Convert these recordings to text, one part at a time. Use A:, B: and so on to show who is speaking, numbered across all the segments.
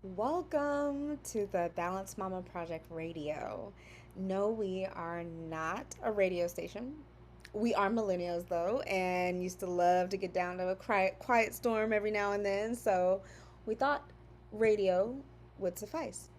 A: Welcome to the Balanced Mama Project Radio. No, we are not a radio station. We are millennials, though, and used to love to get down to a quiet storm every now and then, so we thought radio would suffice.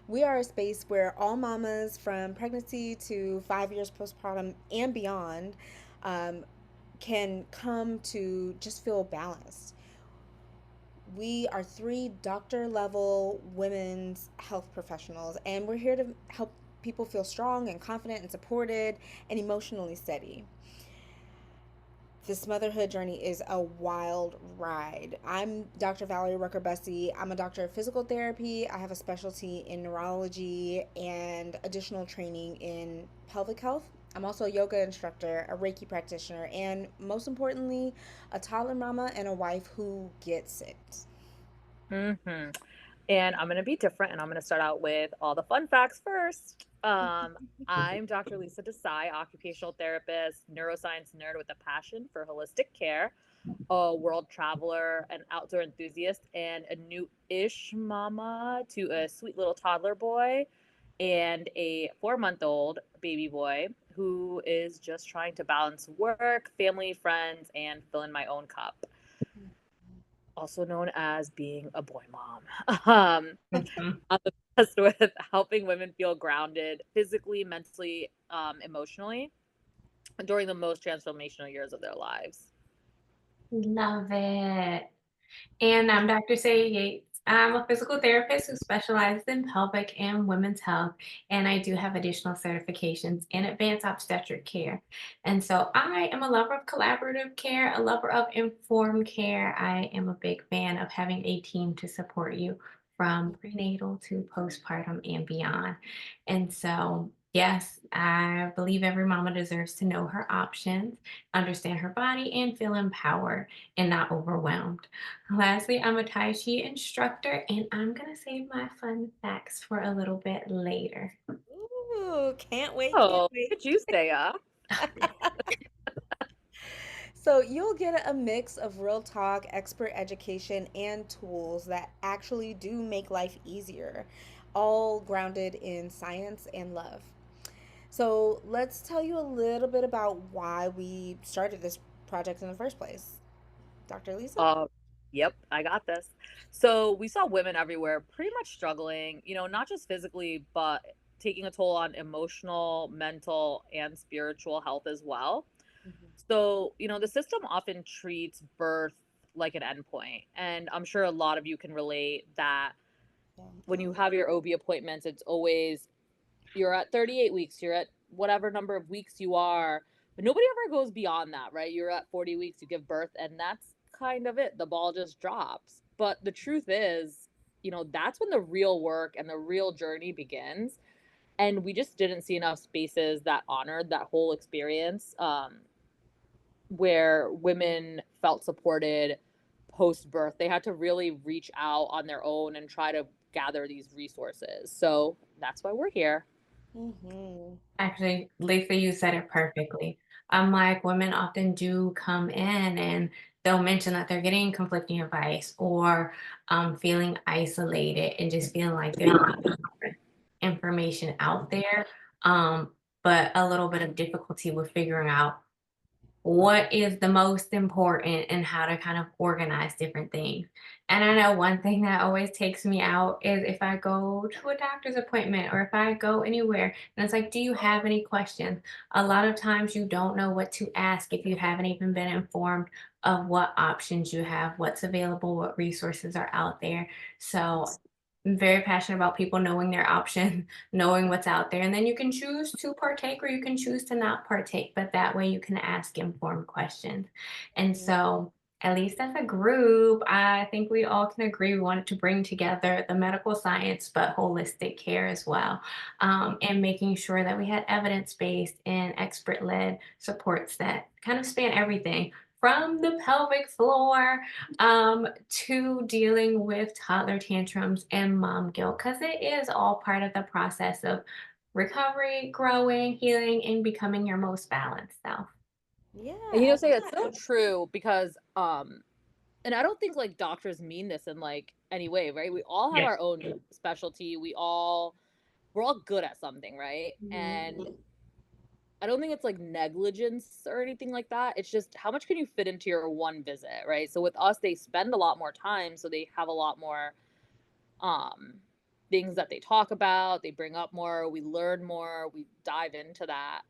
A: We are a space where all mamas from pregnancy to 5 years postpartum and beyond um, can come to just feel balanced. We are three doctor level women's health professionals, and we're here to help people feel strong and confident and supported and emotionally steady. This motherhood journey is a wild ride. I'm Dr. Valerie Rucker-Bussie. I'm a doctor of physical therapy. I have a specialty in neurology and additional training in pelvic health. I'm also a yoga instructor, a Reiki practitioner, and most importantly, a toddler mama and a wife who gets it.
B: hmm And I'm going to be different and I'm going to start out with all the fun facts first. I'm Dr. Lisa Desai, occupational therapist, neuroscience nerd with a passion for holistic care, a world traveler, an outdoor enthusiast, and a new ish mama to a sweet little toddler boy and a 4 month old baby boy who is just trying to balance work, family, friends, and fill in my own cup, also known as being a boy mom.
C: Mhm.
B: I'm obsessed with helping women feel grounded physically, mentally, emotionally during the most transformational years of their lives.
C: Love it. And I'm Dr. Saiah Yates. I'm a physical therapist who specializes in pelvic and women's health, and I do have additional certifications in advanced obstetric care. And so I am a lover of collaborative care, a lover of informed care. I am a big fan of having a team to support you from prenatal to postpartum and beyond. And so, yes, I believe every mama deserves to know her options, understand her body, and feel empowered and not overwhelmed. Lastly, I'm a Tai Chi instructor, and I'm going to save my fun facts for a little bit later.
A: Ooh, can't wait, can't
B: Oh,
A: wait.
B: look at you, Saiah.
A: So, you'll get a mix of real talk, expert education, and tools that actually do make life easier, all grounded in science and love. So, let's tell you a little bit about why we started this project in the first place. Dr. Lisa?
B: Uh, yep, I got this. So we saw women everywhere pretty much struggling, not just physically, but taking a toll on emotional, mental, and spiritual health as well. So, the system often treats birth like an endpoint. And I'm sure a lot of you can relate that
A: Yeah.
B: when you have your OB appointments, it's always you're at 38 weeks, you're at whatever number of weeks you are, but nobody ever goes beyond that, right? You're at 40 weeks, you give birth, and that's kind of it. The ball just drops. But the truth is, that's when the real work and the real journey begins. And we just didn't see enough spaces that honored that whole experience, where women felt supported post birth. They had to really reach out on their own and try to gather these resources. So that's why we're here.
A: Mm-hmm.
C: Actually, Lisa, you said it perfectly. I'm like, women often do come in and they'll mention that they're getting conflicting advice or feeling isolated and just feeling like there's not enough information out there, but a little bit of difficulty with figuring out what is the most important and how to kind of organize different things. And I know one thing that always takes me out is if I go to a doctor's appointment or if I go anywhere and it's like, do you have any questions? A lot of times you don't know what to ask if you haven't even been informed of what options you have, what's available, what resources are out there. So I'm very passionate about people knowing their options, knowing what's out there. And then you can choose to partake or you can choose to not partake, but that way you can ask informed questions. And so, at least as a group, I think we all can agree we wanted to bring together the medical science, but holistic care as well, and making sure that we had evidence based and expert led supports that kind of span everything from the pelvic floor to dealing with toddler tantrums and mom guilt, because it is all part of the process of recovery, growing, healing, and becoming your most balanced self.
B: And
A: Yeah,
B: say it's so true because And I don't think like doctors mean this in like any way, right? We all have
C: Yeah.
B: our own specialty. We're all good at something, right? And I don't think it's like negligence or anything like that. It's just how much can you fit into your one visit, right? So with us, they spend a lot more time, so they have a lot more um things that they talk about, they bring up more, we learn more, we dive into that.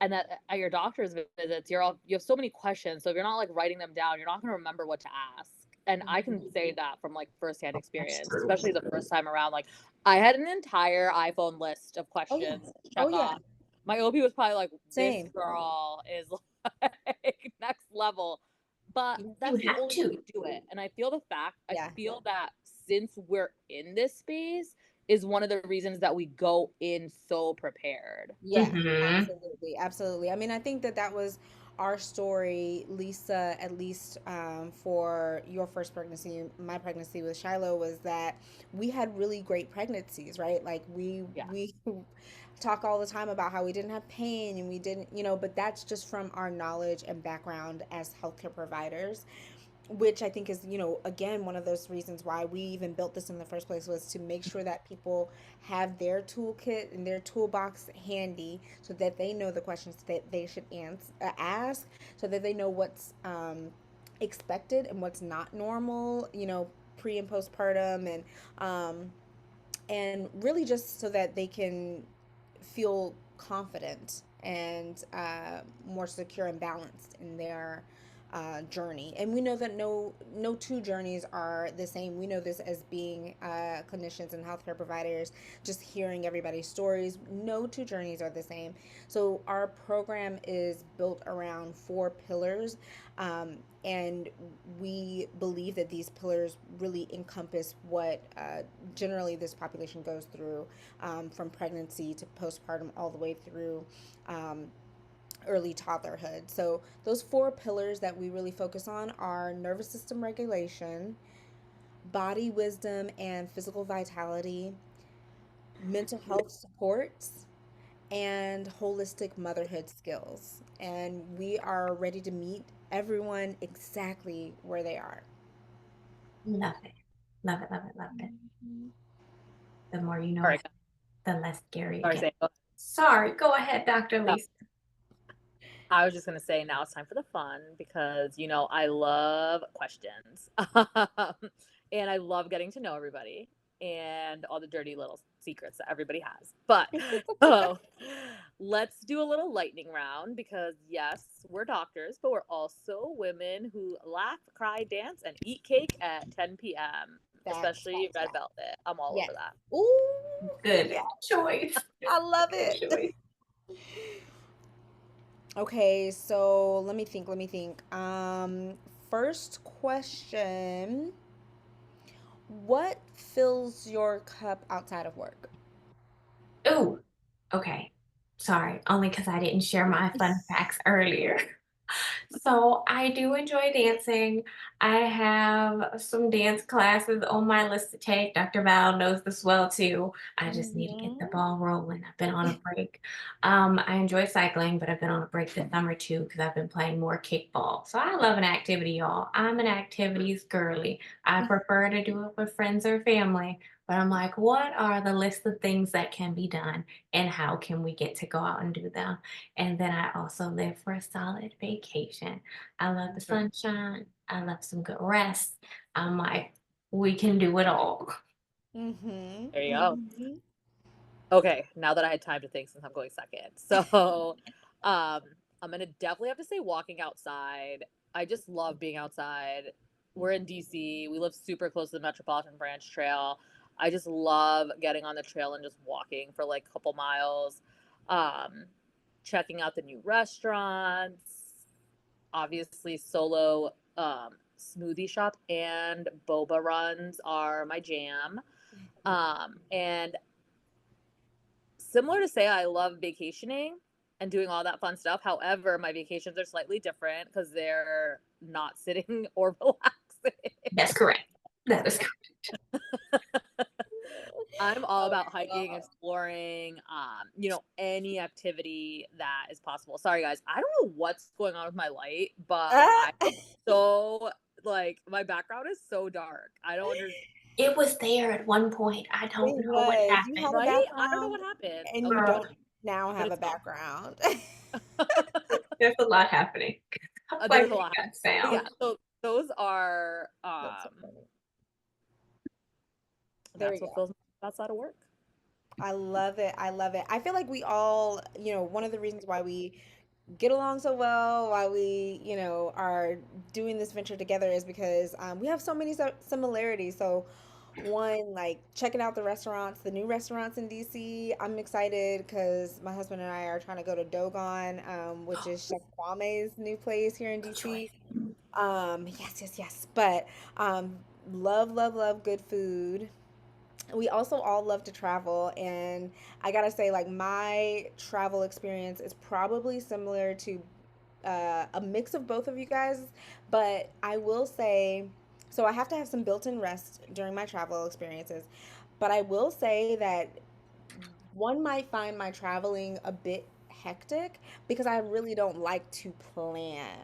B: And that at your doctor's visits, you have so many questions. So if you're not like writing them down, you're not going to remember what to ask. And I can say that from like firsthand
C: That's
B: experience,
C: true.
B: especially the first time around. Like I had an entire iPhone list of
A: Oh yeah.
B: questions to
A: Oh
B: check
A: yeah.
B: off. My OB was probably like, "This
A: Same.
B: girl is like next level," but
A: Yeah.
C: You
B: that's the
C: have
B: only way
C: to.
B: to do it. And I
A: Yeah.
B: feel that since we're in this space is one of the reasons that we go in so prepared.
A: Yeah,
C: Mm-hmm.
A: absolutely, absolutely. I mean, I think that that was our story, Lisa, at least for your first pregnancy, my pregnancy with Shiloh, was that we had really great pregnancies, right? Like
B: Yeah.
A: we talk all the time about how we didn't have pain and we didn't, but that's just from our knowledge and background as healthcare providers, which I think is, again, one of those reasons why we even built this in the first place, was to make sure that people have their toolkit and their toolbox handy so that they know the questions that they should ask, so that they know what's expected and what's not normal, pre and postpartum, and really just so that they can feel confident and more secure and balanced in their journey. And we know that no two journeys are the same. We know this as being clinicians and healthcare providers, just hearing everybody's stories. No two journeys are the same. So our program is built around 4 pillars. And we believe that these pillars really encompass what generally this population goes through, from pregnancy to postpartum all the way through early toddlerhood. So, those 4 pillars that we really focus on are nervous system regulation, body wisdom and physical vitality, mental health supports, and holistic motherhood skills. And we are ready to meet everyone exactly where they are.
C: Love it. Love it, love it, love it. The more you
B: All
C: know,
B: right.
C: the less scary it
B: Sorry,
C: gets.
B: Saiah.
C: Sorry, go ahead, Dr.
B: No,
C: Lisa.
B: I was just gonna say now it's time for the fun because I love questions, and I love getting to know everybody and all the dirty little secrets that everybody has. But so let's do a little lightning round because yes, we're doctors, but we're also women who laugh, cry, dance, and eat cake at 10 p.m.
A: Facts,
B: Especially
A: facts,
B: red
A: facts.
B: velvet. I'm all over
A: Yes.
B: that.
A: Ooh,
C: Good
A: yeah.
C: choice.
A: I love
C: Good
A: it.
C: choice.
A: Okay, so let me think. First question, what fills your cup outside of work?
C: Ooh, okay. Sorry, only because I didn't share my fun facts earlier. So I do enjoy dancing. I have some dance classes on my list to take. Dr. Val knows this well too. I just need to get the
A: Mhm.
C: ball rolling. I've been on a break. I enjoy cycling, but I've been on a break this summer too because I've been playing more kickball. So I love an activity, y'all. I'm an activities girly. I prefer to do it with friends or family. But I'm like, what are the list of things that can be done and how can we get to go out and do them? And then I also live for a solid vacation. I love the sunshine. I love some good rest. I'm like, we can do it all.
A: Mhm.
B: There you go.
A: Mhm.
B: Okay, now that I had time to think since I'm going second. So, um, I'm gonna definitely have to say walking outside. I just love being outside. We're in DC. We live super close to the Metropolitan Branch Trail. I just love getting on the trail and just walking for like a couple miles, um, checking out the new restaurants. Obviously, solo smoothie shop and boba runs are my jam. And similar to say I love vacationing and doing all that fun stuff. However, my vacations are slightly different because they're not sitting or relaxing.
C: That's correct. That is correct.
B: I'm all
A: Oh
B: about hiking,
A: God.
B: exploring, any activity that is possible. Sorry guys, I don't know what's going on with my light, but
A: Ah.
B: I'm so like my background is so dark. I don't understand.
C: It was there at one point. I don't
A: It
C: know what
A: was. You
C: happened.
A: had a
B: Right? I don't know
A: background
B: what happened.
A: and you
B: Okay,
C: Girl,
A: don't now
B: but
A: have a
B: it's gone.
A: background.
C: there's a lot happening. I'm
B: There's
C: like,
B: a lot.
C: that
B: But yeah,
C: sound.
B: so those are
A: That's so funny. There we
B: that's what
A: go.
B: fills me outside of work.
A: I love it. I love it. I feel like we all, one of the reasons why we get along so well, why we, are doing this venture together is because we have so many similarities. So, one, like checking out the restaurants, the new restaurants in DC. I'm excited because my husband and I are trying to go to Dogon, which is Chef Kwame's new place here in
C: Good choice.
A: DC. Yes, yes, yes. But um, love, love, love good food. We also all love to travel, and I gotta say, like, my travel experience is probably similar to a mix of both of you guys, but I will say, so I have to have some built-in rest during my travel experiences, but I will say that one might find my traveling a bit hectic because I really don't like to plan.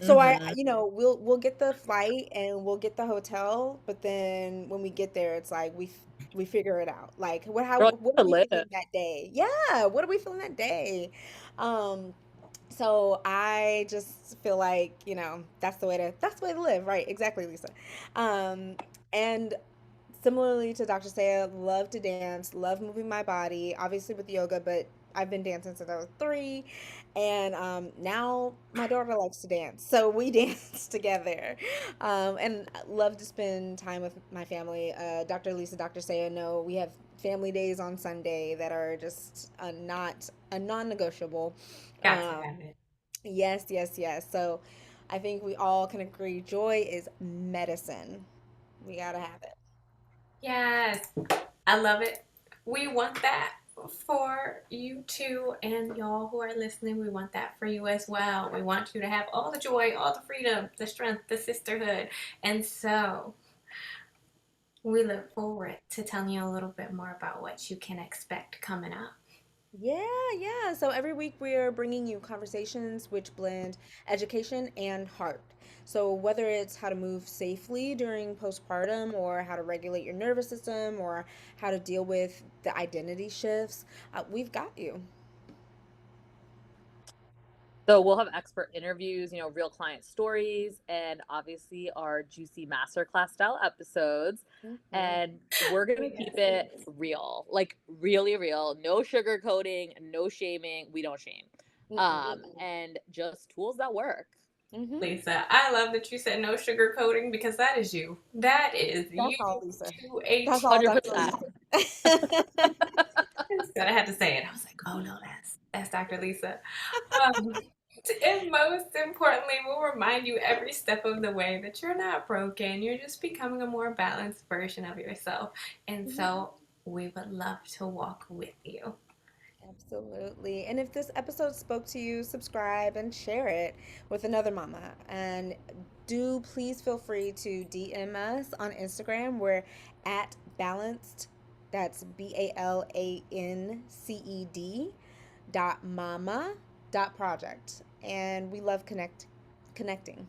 A: So
B: Mm-hmm.
A: we'll get the flight and we'll get the hotel, but then when we get there, it's like we figure it out. Like
B: We're like
A: what are
B: to
A: we
B: live.
A: feeling that day? Yeah, what are we feeling that day? Um, so I just feel like, that's the way to live, right? Exactly, Lisa. And similarly to Dr. Saya, love to dance, love moving my body, obviously with yoga, but I've been dancing since I was 3. And now my daughter likes to dance. So we dance together. And love to spend time with my family. Dr. Lisa, Dr. Saya know we have family days on Sunday that are just not a non-negotiable.
C: Got to
A: Um,
C: have it.
A: yes, yes, yes. So I think we all can agree joy is medicine. We gotta have it.
C: Yes, I love it. We want that for you too, and y'all who are listening. We want that for you as well. We want you to have all the joy, all the freedom, the strength, the sisterhood. And so we look forward to telling you a little bit more about what you can expect coming up.
A: Yeah, yeah. So every week we're bringing you conversations which blend education and heart. So whether it's how to move safely during postpartum, or how to regulate your nervous system, or how to deal with the identity shifts, we've got you.
B: So we'll have expert interviews, real client stories, and obviously our juicy masterclass style episodes.
A: Mhm.
B: And we're
C: Oh,
B: gonna keep
C: yes.
B: it real, like really real. No sugarcoating, no shaming. We don't shame.
A: Mm-mm.
B: And just tools that work.
A: Mhm.
C: Lisa, I love that you said no sugar coating because that is you. That is
A: That's
C: you
A: all, Lisa.
C: to a
A: That's
C: T.
A: all,
B: Hundred
A: Dr.
B: percent.
A: Lisa.
C: Instead, I had to say it. I was like, oh no, that's Dr. Lisa. Um, and most importantly, we'll remind you every step of the way that you're not broken. You're just becoming a more balanced version of yourself. And
A: Mhm.
C: so we would love to walk with you.
A: Absolutely. And if this episode spoke to you, subscribe and share it with another mama. And do please feel free to DM us on Instagram. We're at balanced, that's BALANCED dot mama dot project. And we love connecting.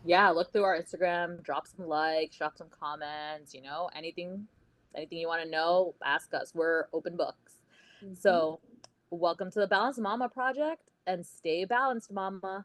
B: Yeah, look through our Instagram, drop some likes, drop some comments, anything you want to know, ask us. We're open books.
A: Mhm.
B: So, welcome to the Balanced Mama Project and stay balanced, mama.